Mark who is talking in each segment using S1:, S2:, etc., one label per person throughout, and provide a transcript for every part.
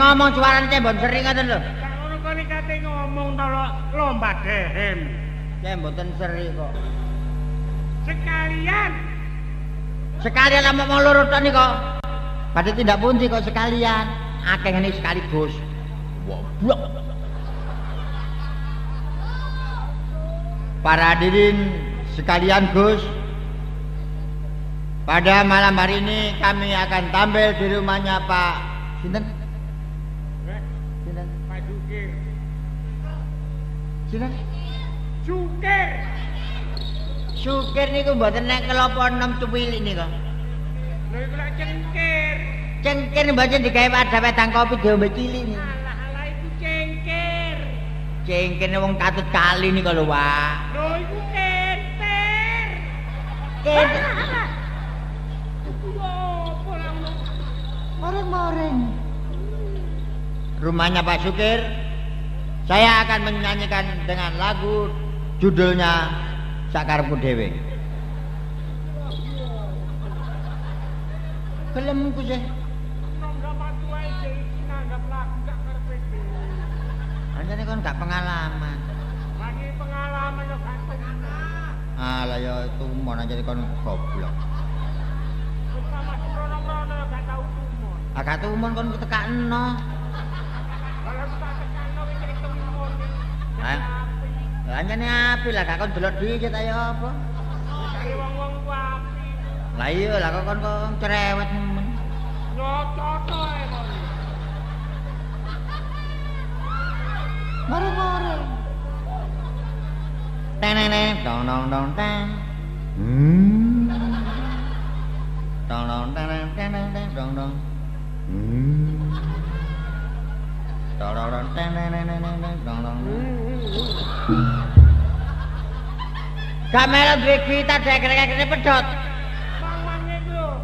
S1: Ngomong suarane mbon sering ngoten lho.
S2: Sak ngono kok kate ngomong to lomba dehem.
S1: Ya mboten seri kok.
S2: Sekalian
S1: mau loro tok nika. Badhe tindak pundi kok sekalian. Akeh ngene sekaligus. Woblok. Para hadirin sekalian Gus. Pada malam hari ini kami akan tampil di rumahnya Pak sinten? Sinten? Sukir niku mboten nek kelapa enom cuwili niku.
S2: Lha iku lak cengkir.
S1: Cengkir mboten digawe wadah wedang kopi diombe cilik niku.
S2: Alah iku cengkir.
S1: Cengkir wong katut kali niku lho, Pak.
S2: Lho iku kenter.
S1: Kenter.
S2: Moreng-moreng.
S1: Rumahnya Pak Sukir. Saya akan menyanyikan dengan lagu judulnya Sakarepku Dhewe. Kelemku sih. Anjane kon gak pengalaman.
S2: Lagi pengalaman yo gak pengalaman.
S1: Alah ya tumon anjane kon goblok.
S2: Wis sama rono-rono gak tau tumon.
S1: Agak tumon kon tekakno. Anjane api lah gak kon delok dikit ayo apa?
S2: Cari wong-wong ku api.
S1: Lah iya lah kok kon cerewet nemen.
S2: Nyocoto ae kon.
S1: Mare-mare. Teneng dong dong dong teng. Dong dong teneng teneng dong dong. Dong dong teneng dong dong. Gak melu duwe kita dek-dek pedhot.
S2: Mangane lho.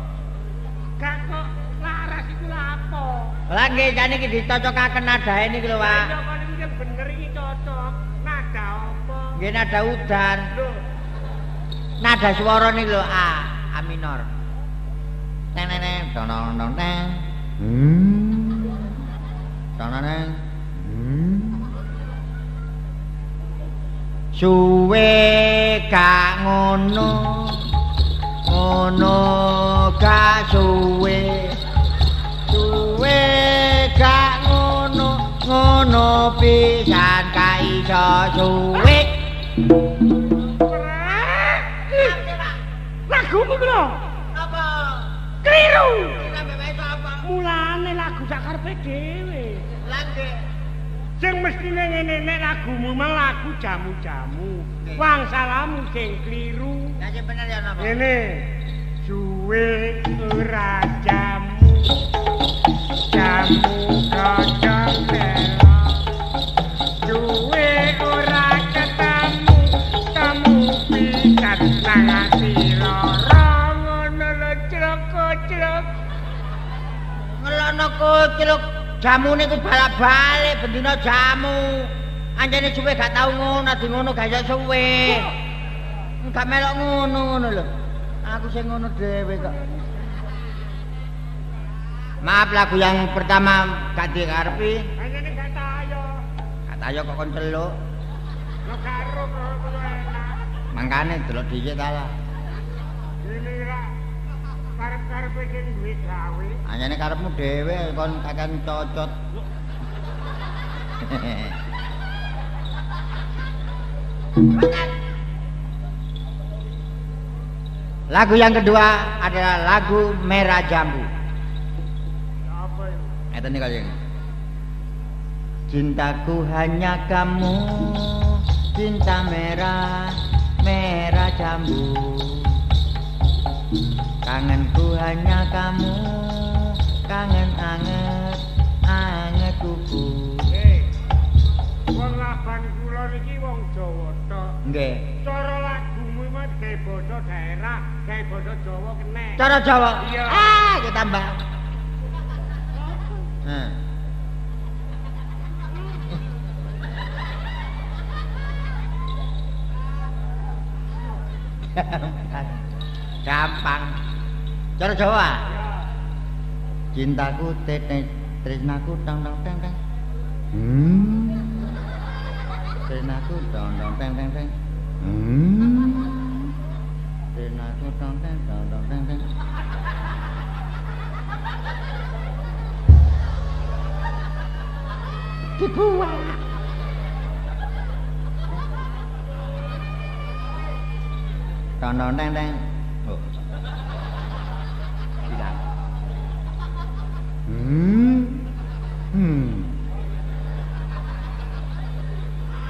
S2: Gak kok laras iku lha apa?
S1: Lah nggih jane iki dicocokaken nadae niki lho, Pak.
S2: Ya kon iki bener iki cocok. Nada apa?
S1: Nggih nada udan.
S2: Lho.
S1: Nada swara niki lho A minor. Teneng dong dong teng. Tanane suwe gak ngono gak suwe gak ngono pisan gak iso suwe
S2: lagu ku lho
S1: apa
S2: kliru mulane lagu sak karepe dhewe
S1: lha
S2: Sing mestine ngene nek lagumu mang lagu jamu-jamu. Wangsalamu sing kliru.
S1: Lah sing bener ya napa?
S2: Ngene. Suwe ora jamu. Jamu kocok melo. Suwe ora ketemu. Temu pisan nang ati lara ngono lho crok-crok.
S1: Ngelono kucluk jamune ku balak-balik bendina jamu. Anjene suwe gak tau ngono, adi ngono gak iso suwe. Gak melok ngono lho. Aku sing ngono dhewe kok. Maaf lagu yang pertama gak dikarepi.
S2: Anjene gak tayo.
S1: Gak tayo kok kon celuk.
S2: Lo karo kok enak.
S1: Mangkane delok dhisik ta lah.
S2: Ini lah karep-karepe sing duwe gawe.
S1: Anjene karepmu dhewe kon kakek cocot. Lagu yang kedua adalah lagu Merah Jambu.
S2: Apa itu?
S1: Ngeten iki kaya. Cintaku hanya kamu, cinta merah, merah jambu. Kangenku hanya kamu, kangen anget, anget kuku.
S2: Wong laban kula niki wong Jawa tok.
S1: Nggih.
S2: Cara lagumu iki gawe basa daerah, gawe basa Jawa kenek.
S1: Cara Jawa.
S2: Iya.
S1: Iki tambah. Gampang. Cara Jawa. Cintaku tresnaku tang tang tang tang. Tresnaku tang tang tang tang tang. Tresnaku tang tang tang tang tang tang. Dibuang. Tang tang tang tang. Oh. Hilang.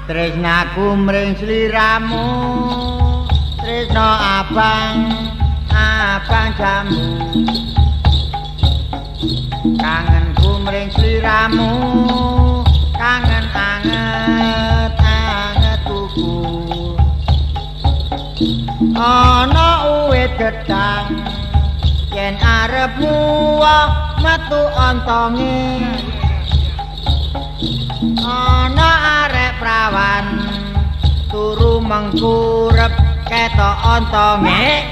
S1: Tresnaku mring sliramu, tresno abang, abang jambu. Kangenku mring sliramu, kangen anget, anget kuku. Ana uwit gedang, yen arep muwah metu ontonge. Ana arek prawan turu mengkurep ketok ontonge.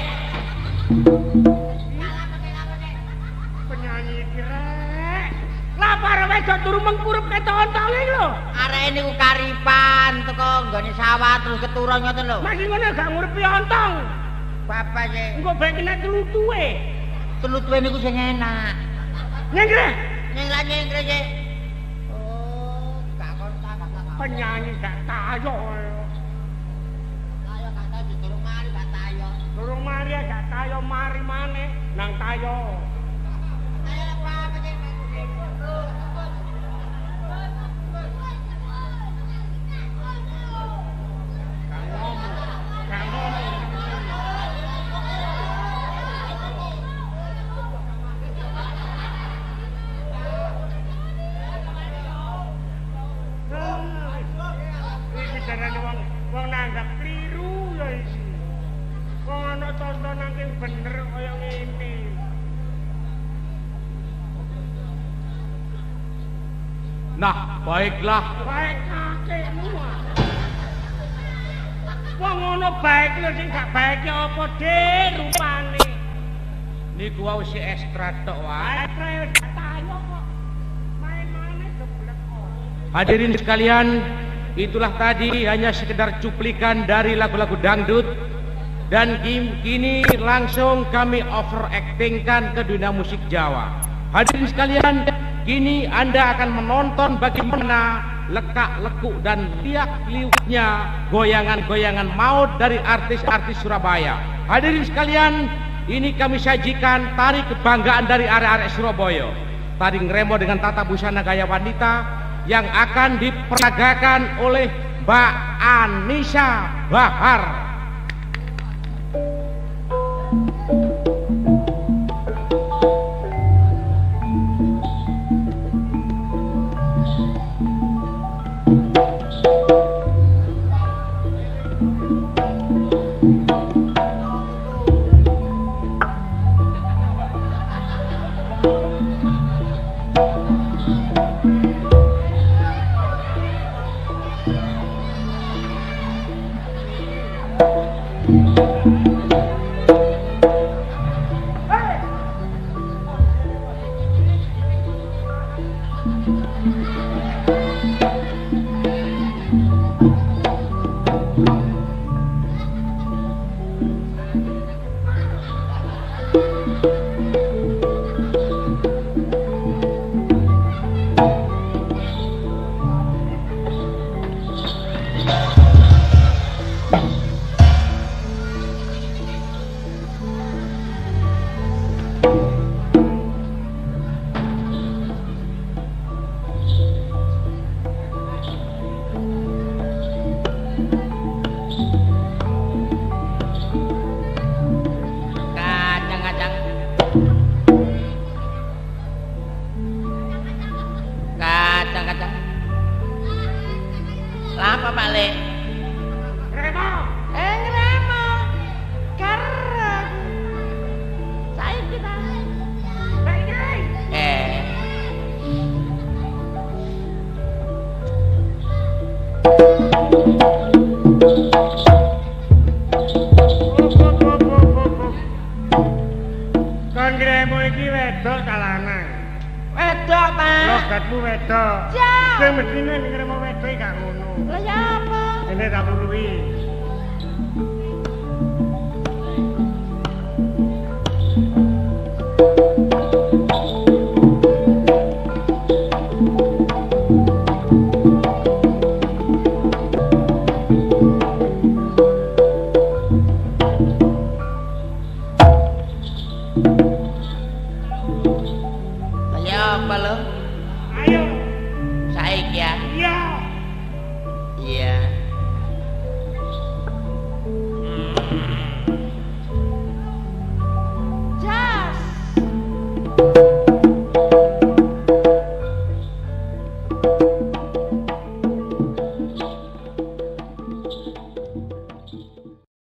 S2: Penyanyi direk. Lapar wedok turu mengkurep ketok ontonge lho.
S1: Arek niku karipan teko nggone sawah terus keturun ngoten lho.
S2: Masih ngono gak ngurepi ontong.
S1: Bapak sih.
S2: Engko bae kena tlutuhe.
S1: Tlutuhe niku sing enak.
S2: Nyenggreh.
S1: Nyenggreh sih.
S2: Penyanyi gak tayo.
S1: Tayo gak tayo durung mari gak tayo.
S2: Durung mari gak tayo mari maneh nang tayo.
S1: Tayo apa sih?
S2: Gak ngomong. Iki jarane wong nanggap kliru ya iki. Wong ana tontonan sing bener kaya ngene.
S3: Nah, baiklah.
S2: Baik kakekmu. Wong ngono baik lho sing gak baik ya apa Dik rupane.
S3: Niku wau si ekstra tok wae.
S2: Baik gak tayo kok. Main-main geblek kok.
S3: Hadirin sekalian, itulah tadi hanya sekedar cuplikan dari lagu-lagu dangdut. Dan kini langsung kami overactingkan ke dunia musik Jawa. Hadirin sekalian, kini Anda akan menonton bagaimana lekak-lekuk dan liak-liuknya goyangan-goyangan maut dari artis-artis Surabaya. Hadirin sekalian, ini kami sajikan tari kebanggaan dari arek-arek Surabaya. Tari ngremo dengan tata busana gaya wanita, yang akan diperagakan oleh Mbak Anissa Bahar.
S1: Kacang-kacang. Lapa Pak Le?
S2: Remo.
S1: Ngremo. Karep. Saiki ta.
S2: Saiki. Kon ngremo iki wedok ta lanang?
S1: Wedok, Pak.
S2: Logatmu wedok.
S1: Ya.
S2: Sing mestine ngremo wedok gak ngono.
S1: Lah ya apa?
S2: Ini tak perlu